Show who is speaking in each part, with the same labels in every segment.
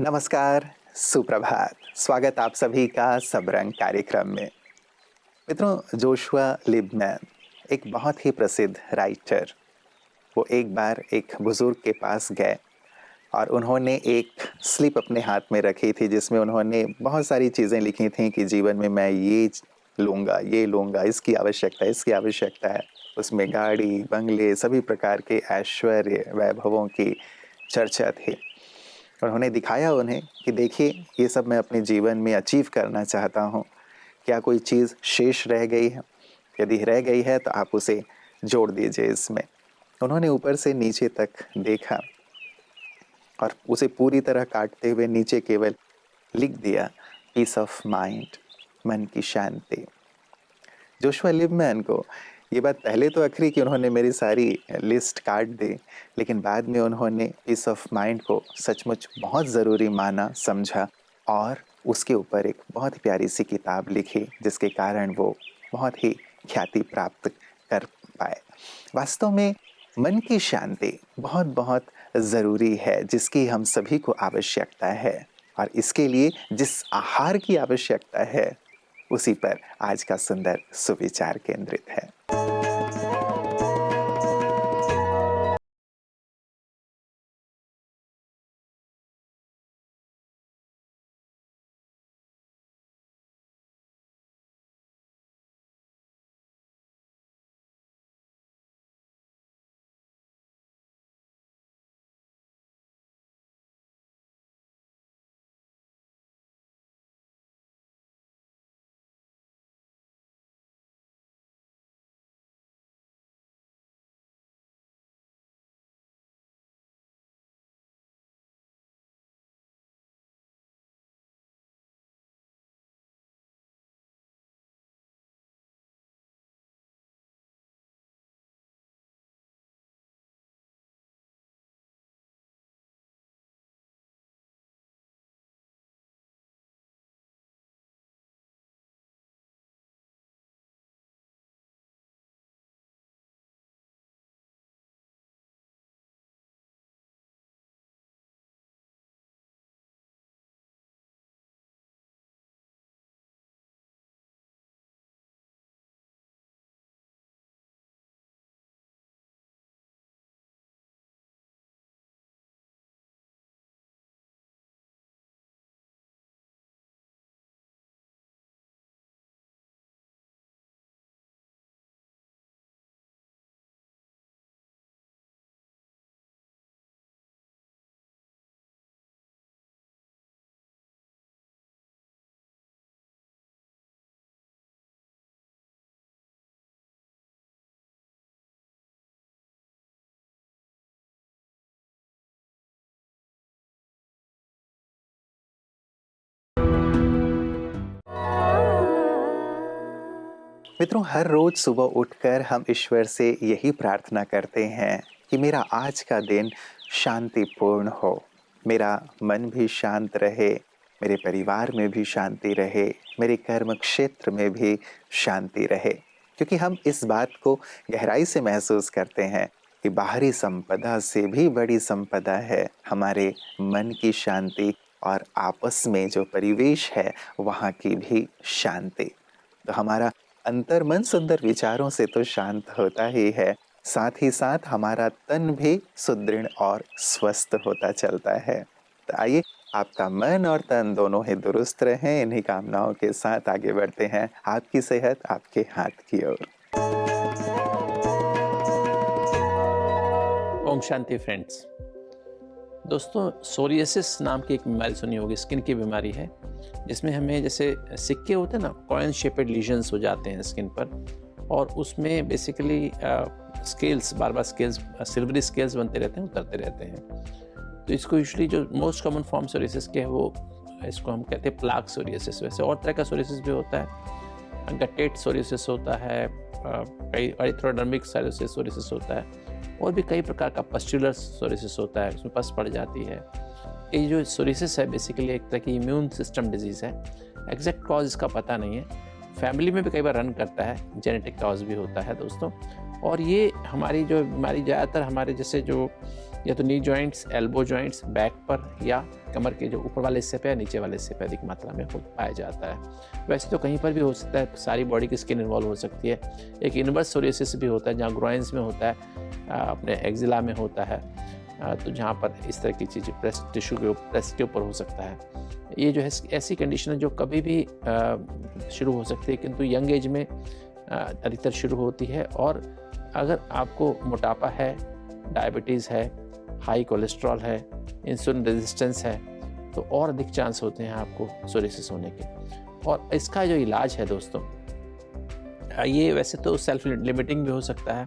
Speaker 1: नमस्कार, सुप्रभात। स्वागत आप सभी का सब रंग कार्यक्रम में। मित्रों, जोशुआ लिबमैन एक बहुत ही प्रसिद्ध राइटर। वो एक बार एक बुजुर्ग के पास गए और उन्होंने एक स्लिप अपने हाथ में रखी थी जिसमें उन्होंने बहुत सारी चीज़ें लिखी थी कि जीवन में मैं ये लूँगा, इसकी आवश्यकता है। उसमें गाड़ी, बंगले, सभी प्रकार के ऐश्वर्य, वैभवों की चर्चा थी। उन्होंने दिखाया उन्हें कि देखिए, ये सब मैं अपने जीवन में अचीव करना चाहता हूँ। क्या कोई चीज़ शेष रह गई है? यदि रह गई है तो आप उसे जोड़ दीजिए इसमें। उन्होंने ऊपर से नीचे तक देखा और उसे पूरी तरह काटते हुए नीचे केवल लिख दिया, पीस ऑफ माइंड, मन की शांति। जोशुआ लिबमैन को ये बात पहले तो अखरी कि उन्होंने मेरी सारी लिस्ट काट दी, लेकिन बाद में उन्होंने पीस ऑफ माइंड को सचमुच बहुत ज़रूरी माना, समझा और उसके ऊपर एक बहुत प्यारी सी किताब लिखी जिसके कारण वो बहुत ही ख्याति प्राप्त कर पाए। वास्तव में मन की शांति बहुत बहुत ज़रूरी है, जिसकी हम सभी को आवश्यकता है और इसके लिए जिस आहार की आवश्यकता है उसी पर आज का सुंदर सुविचार केंद्रित है। मित्रों, हर रोज सुबह उठकर हम ईश्वर से यही प्रार्थना करते हैं कि मेरा आज का दिन शांतिपूर्ण हो, मेरा मन भी शांत रहे, मेरे परिवार में भी शांति रहे, मेरे कर्म क्षेत्र में भी शांति रहे। क्योंकि हम इस बात को गहराई से महसूस करते हैं कि बाहरी संपदा से भी बड़ी संपदा है हमारे मन की शांति और आपस में जो परिवेश है वहाँ की भी शांति। तो हमारा अंतर्मन सुंदर विचारों से तो शांत होता ही है, साथ ही साथ हमारा तन भी सुदृढ़ और स्वस्थ होता चलता है। तो आइए, आपका मन और तन दोनों ही दुरुस्त रहें, इन्हीं कामनाओं के साथ आगे बढ़ते हैं आपकी सेहत आपके हाथ की ओर।
Speaker 2: ओम शांति फ्रेंड्स। दोस्तों, सोरियासिस नाम की एक बीमारी सुनी होगी, स्किन की बीमारी है जिसमें हमें जैसे सिक्के होते हैं ना, कॉइन शेपेड लीजन्स हो जाते हैं स्किन पर और उसमें बेसिकली स्केल्स बार स्केल्स सिल्वरी स्केल्स बनते रहते हैं, उतरते रहते हैं। तो इसको यूजुअली जो मोस्ट कॉमन फॉर्म सोरियासिस के है वो इसको हम कहते हैं प्लाक सोरियासिस। वैसे और तरह का सोरियासिस भी होता है, गटेट सोरियासिस होता है, कई एरिथ्रोडर्मिक सोरियासिस होता है और भी कई प्रकार का पस्ट्यूलर सोरियासिस होता है, उसमें पस पड़ जाती है। ये जो सोरियासिस है बेसिकली एक तरह की इम्यून सिस्टम डिजीज़ है। एग्जैक्ट कॉज इसका पता नहीं है, फैमिली में भी कई बार रन करता है, जेनेटिक कॉज भी होता है दोस्तों। और ये हमारी जो बीमारी ज़्यादातर हमारे जैसे जो या तो नी जॉइंट्स, एल्बो जॉइंट्स, बैक पर या कमर के जो ऊपर वाले हिस्से पे या नीचे वाले हिस्से पे अधिक मात्रा में पाया जाता है। वैसे तो कहीं पर भी हो सकता है, सारी बॉडी की स्किन इन्वॉल्व हो सकती है। एक इनवर्स सोरियासिस भी होता है जहाँ ग्रॉइंस में होता है, अपने एक्जिला में होता है, तो जहाँ पर इस तरह की चीज़ें ब्रेस्ट टिश्यू के ब्रेस्ट के ऊपर हो सकता है। ये जो है ऐसी कंडीशन है जो कभी भी शुरू हो सकती है, किंतु यंग एज में अधिकतर शुरू होती है। और अगर आपको मोटापा है, डायबिटीज़ है, हाई कोलेस्ट्रॉल है, इंसुलिन रेजिस्टेंस है, तो और अधिक चांस होते हैं आपको सोरियासिस होने के। और इसका जो इलाज है दोस्तों, ये वैसे तो सेल्फ लिमिटिंग भी हो सकता है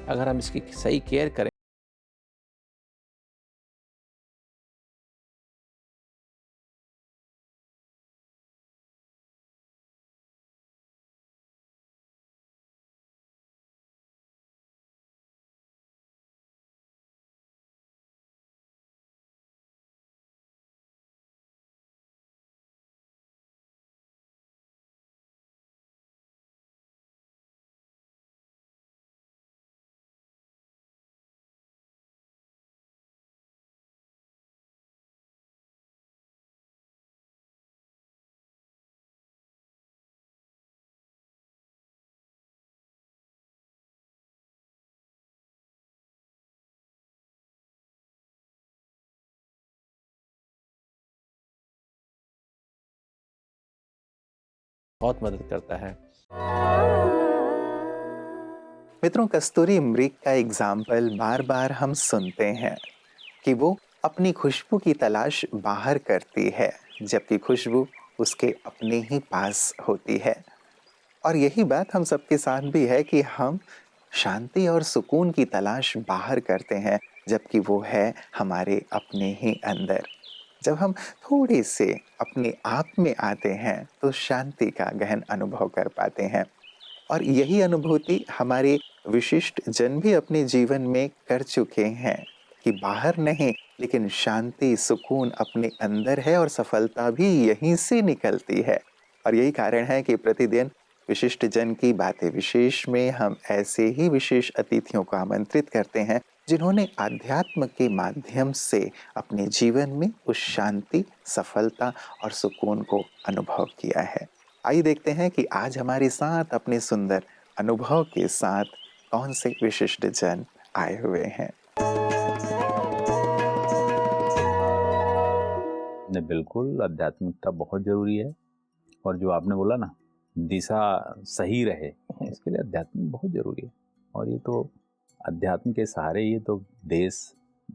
Speaker 2: अगर हम इसकी सही केयर करें। बहुत मदद करता है।
Speaker 1: मित्रों, कस्तूरी मृग का एग्जाम्पल बार बार हम सुनते हैं कि वो अपनी खुशबू की तलाश बाहर करती है, जबकि खुशबू उसके अपने ही पास होती है। और यही बात हम सबके साथ भी है कि हम शांति और सुकून की तलाश बाहर करते हैं, जबकि वो है हमारे अपने ही अंदर। जब हम थोड़े से अपने आप में आते हैं तो शांति का गहन अनुभव कर पाते हैं। और यही अनुभूति हमारे विशिष्ट जन भी अपने जीवन में कर चुके हैं कि बाहर नहीं, लेकिन शांति सुकून अपने अंदर है और सफलता भी यहीं से निकलती है। और यही कारण है कि प्रतिदिन विशिष्ट जन की बातें विशेष में हम ऐसे ही विशेष अतिथियों को आमंत्रित करते हैं जिन्होंने आध्यात्म के माध्यम से अपने जीवन में उस शांति, सफलता और सुकून को अनुभव किया है। आइए देखते हैं कि आज हमारे साथ अपने सुंदर अनुभव के साथ कौन से विशिष्ट जन आए हुए हैं।
Speaker 3: नहीं, बिल्कुल आध्यात्मिकता बहुत ज़रूरी है। और जो आपने बोला ना, दिशा सही रहे, इसके लिए अध्यात्म बहुत ज़रूरी है। और ये तो अध्यात्म के सहारे ये तो देश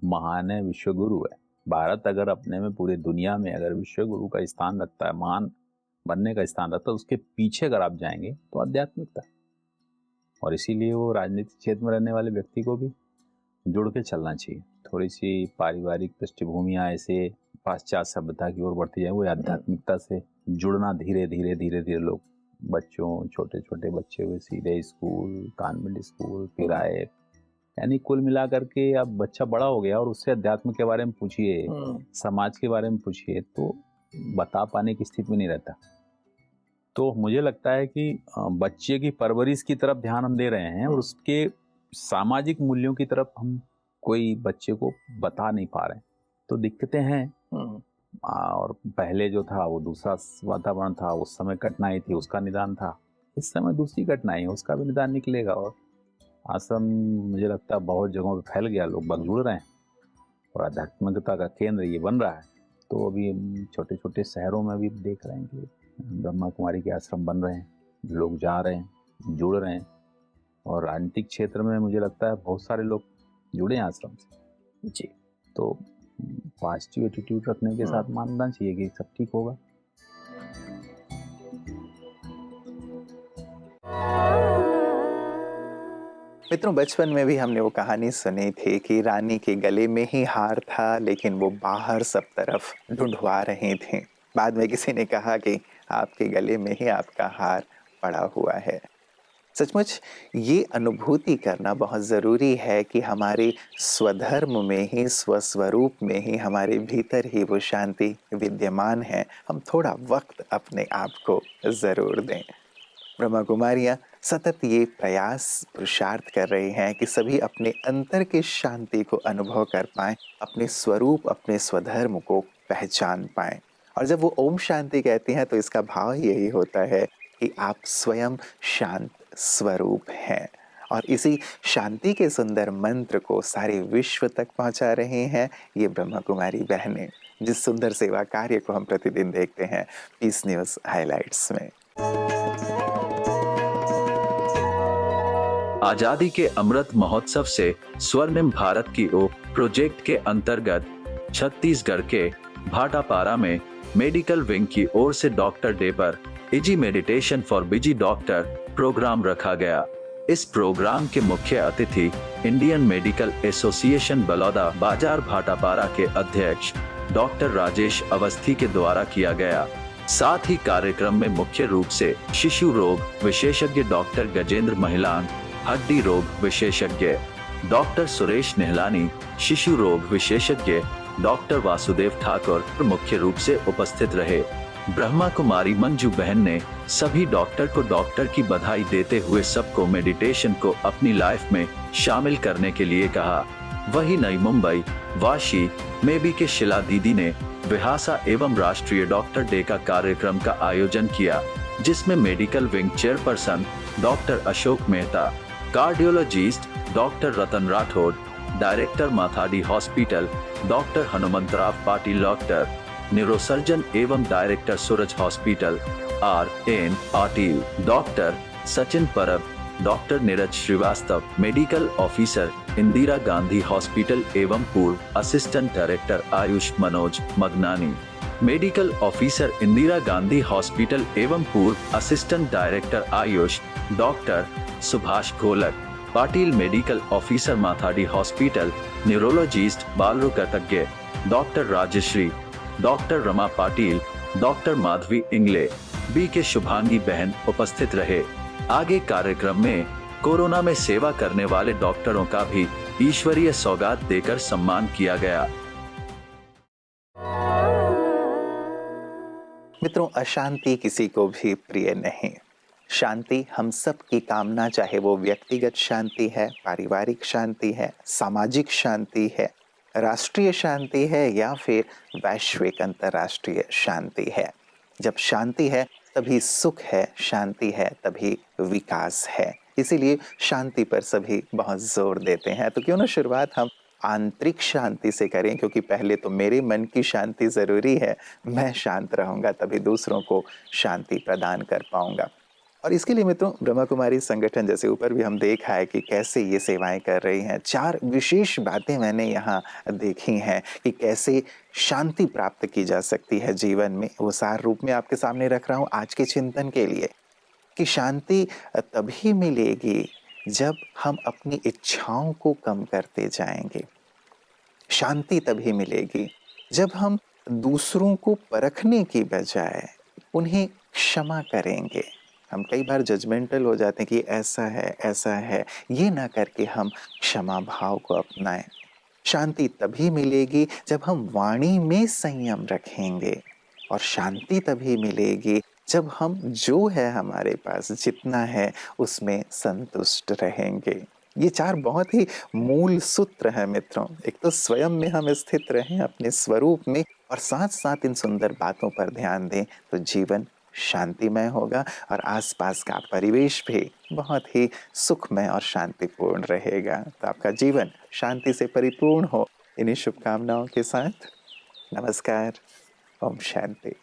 Speaker 3: महान है, विश्वगुरु है। भारत अगर अपने में पूरे दुनिया में अगर विश्वगुरु का स्थान रखता है, महान बनने का स्थान रखता है, उसके पीछे अगर आप जाएंगे तो आध्यात्मिकता। और इसीलिए वो राजनीतिक क्षेत्र में रहने वाले व्यक्ति को भी जुड़ के चलना चाहिए। थोड़ी सी पारिवारिक पृष्ठभूमियाँ ऐसे पाश्चात्य सभ्यता की ओर बढ़ती जाए, वो आध्यात्मिकता से जुड़ना धीरे धीरे धीरे धीरे लोग, बच्चों, छोटे छोटे बच्चे हुए सीधे स्कूल, कॉन्वेंट स्कूल, फिर आए, यानी कुल मिला करके अब बच्चा बड़ा हो गया और उससे अध्यात्म के बारे में पूछिए, समाज के बारे में पूछिए, तो बता पाने की स्थिति में नहीं रहता। तो मुझे लगता है कि बच्चे की परवरिश की तरफ ध्यान हम दे रहे हैं और उसके सामाजिक मूल्यों की तरफ हम कोई बच्चे को बता नहीं पा रहे हैं, तो दिक्कतें हैं। और पहले जो था वो दूसरा वातावरण था, उस समय कठिनाई थी, उसका निदान था। इस समय दूसरी कठिनाई है, उसका भी निदान निकलेगा। और आश्रम मुझे लगता है बहुत जगहों पे फैल गया, लोग जुड़ रहे हैं और आध्यात्मिकता का केंद्र ये बन रहा है। तो अभी छोटे छोटे शहरों में भी देख रहे हैं कि ब्रह्मा कुमारी के आश्रम बन रहे हैं, लोग जा रहे हैं, जुड़ रहे हैं। और राजनीतिक क्षेत्र में मुझे लगता है बहुत सारे लोग जुड़े हैं आश्रम से जी। तो पॉजिटिव एटीट्यूड रखने के साथ मानना चाहिए कि सब ठीक होगा।
Speaker 1: मित्रों, बचपन में भी हमने वो कहानी सुनी थी कि रानी के गले में ही हार था, लेकिन वो बाहर सब तरफ ढूंढवा रहे थे। बाद में किसी ने कहा कि आपके गले में ही आपका हार पड़ा हुआ है। सचमुच ये अनुभूति करना बहुत ज़रूरी है कि हमारे स्वधर्म में ही, स्वस्वरूप में ही, हमारे भीतर ही वो शांति विद्यमान है। हम थोड़ा वक्त अपने आप को ज़रूर दें। ब्रह्मा कुमारियाँ सतत ये प्रयास पुरुषार्थ कर रहे हैं कि सभी अपने अंतर की शांति को अनुभव कर पाएं, अपने स्वरूप, अपने स्वधर्म को पहचान पाएं। और जब वो ओम शांति कहती हैं तो इसका भाव यही होता है कि आप स्वयं शांत स्वरूप हैं और इसी शांति के सुंदर मंत्र को सारे विश्व तक पहुंचा रहे हैं ये ब्रह्मा कुमारी बहनें, जिस सुंदर सेवा कार्य को हम प्रतिदिन देखते हैं पीस न्यूज हाइलाइट्स में।
Speaker 4: आजादी के अमृत महोत्सव से स्वर्णिम भारत की ओर प्रोजेक्ट के अंतर्गत छत्तीसगढ़ के भाटापारा में मेडिकल विंग की ओर से डॉक्टर डे पर easy meditation for busy doctor program रखा गया। इस प्रोग्राम के मुख्य अतिथि इंडियन मेडिकल एसोसिएशन बलौदा बाजार भाटापारा के अध्यक्ष डॉक्टर राजेश अवस्थी के द्वारा किया गया। साथ ही कार्यक्रम में मुख्य रूप से शिशु रोग विशेषज्ञ डॉक्टर गजेंद्र महिलांग, हड्डी रोग विशेषज्ञ डॉक्टर सुरेश नेहलानी, शिशु रोग विशेषज्ञ डॉक्टर वासुदेव ठाकुर मुख्य रूप से उपस्थित रहे। ब्रह्मा कुमारी मंजू बहन ने सभी डॉक्टर को डॉक्टर की बधाई देते हुए सबको मेडिटेशन को अपनी लाइफ में शामिल करने के लिए कहा। वही नई मुंबई वाशी में भी के शिला दीदी ने विहासा एवं राष्ट्रीय डॉक्टर डे का कार्यक्रम का आयोजन किया, जिसमें medical wing chairperson doctor Ashok Mehta, cardiologist doctor Ratan Rathod, director Mathadi hospital doctor Hanumantrao Patil, doctor neurosurgeon एवं director Suraj hospital RN Patil, doctor Sachin Parab, doctor Neeraj Srivastava, medical officer Indira Gandhi hospital एवं पूर्व assistant director Ayush Manoj Magnani, medical officer Indira Gandhi hospital एवं पूर्व assistant director Ayush doctor Subhash Golak, Patil medical officer Mathadi hospital, neurologist बालरोगतज्ञ doctor Rajshree, doctor Rama Patil, doctor Madhavi Ingle, B के शुभांगी बहन उपस्थित रहे। आगे कार्यक्रम में कोरोना में सेवा करने वाले डॉक्टरों का भी ईश्वरीय सौगात देकर सम्मान किया गया।
Speaker 1: मित्रों, अशांति किसी को भी प्रिय नहीं। शांति हम सब की कामना, चाहे वो व्यक्तिगत शांति है, पारिवारिक शांति है, सामाजिक शांति है, राष्ट्रीय शांति है या फिर वैश्विक अंतर्राष्ट्रीय शांति है। जब शांति है तभी सुख है, शांति है तभी विकास है। इसीलिए शांति पर सभी बहुत जोर देते हैं। तो क्यों ना शुरुआत हम आंतरिक शांति से करें, क्योंकि पहले तो मेरे मन की शांति ज़रूरी है। मैं शांत रहूँगा तभी दूसरों को शांति प्रदान कर पाऊँगा। और इसके लिए मित्रों, ब्रह्मा कुमारी संगठन जैसे ऊपर भी हम देखा है कि कैसे ये सेवाएं कर रही हैं। 4 विशेष बातें मैंने यहाँ देखी हैं कि कैसे शांति प्राप्त की जा सकती है जीवन में। वो सार रूप में आपके सामने रख रहा हूँ आज के चिंतन के लिए कि शांति तभी मिलेगी जब हम अपनी इच्छाओं को कम करते जाएंगे। शांति तभी मिलेगी जब हम दूसरों को परखने की बजाय उन्हें क्षमा करेंगे। हम कई बार जजमेंटल हो जाते हैं कि ऐसा है, ये ना करके हम क्षमा भाव को अपनाएं। शांति तभी मिलेगी जब हम वाणी में संयम रखेंगे, और शांति तभी मिलेगी जब हम जो है हमारे पास जितना है उसमें संतुष्ट रहेंगे। ये 4 बहुत ही मूल सूत्र हैं मित्रों। एक तो स्वयं में हम स्थित रहें अपने स्वरूप में, और साथ साथ इन सुंदर बातों पर ध्यान दें तो जीवन शांतिमय होगा और आसपास का परिवेश भी बहुत ही सुखमय और शांतिपूर्ण रहेगा। तो आपका जीवन शांति से परिपूर्ण हो, इन्हीं शुभकामनाओं के साथ नमस्कार। ओम शांति।